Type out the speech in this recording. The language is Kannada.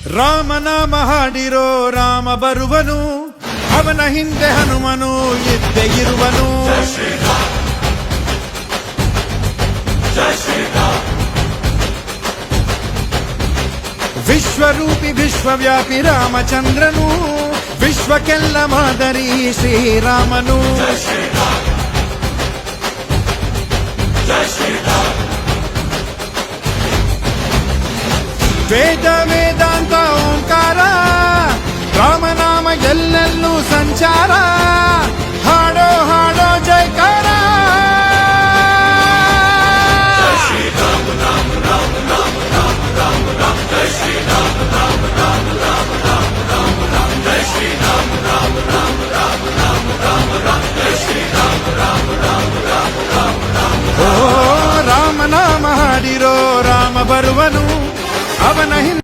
ರಾಮನಾಮ ಹಾಡಿರೋ ರಾಮ ಬರುವನು, ಅವನ ಹಿಂದೆ ಹನುಮನು ಇದ್ದೇ ಇರುವನು. ವಿಶ್ವರೂಪಿ ವಿಶ್ವವ್ಯಾಪಿ ರಾಮಚಂದ್ರನು, ವಿಶ್ವಕ್ಕೆಲ್ಲ ಮಾದರಿ ಶ್ರೀರಾಮನು. ವೇದ ವೇದಾಂತ ಓಂಕಾರ, ರಾಮನಾಮ ಎಲ್ಲೆಲ್ಲೂ ಸಂಚಾರ.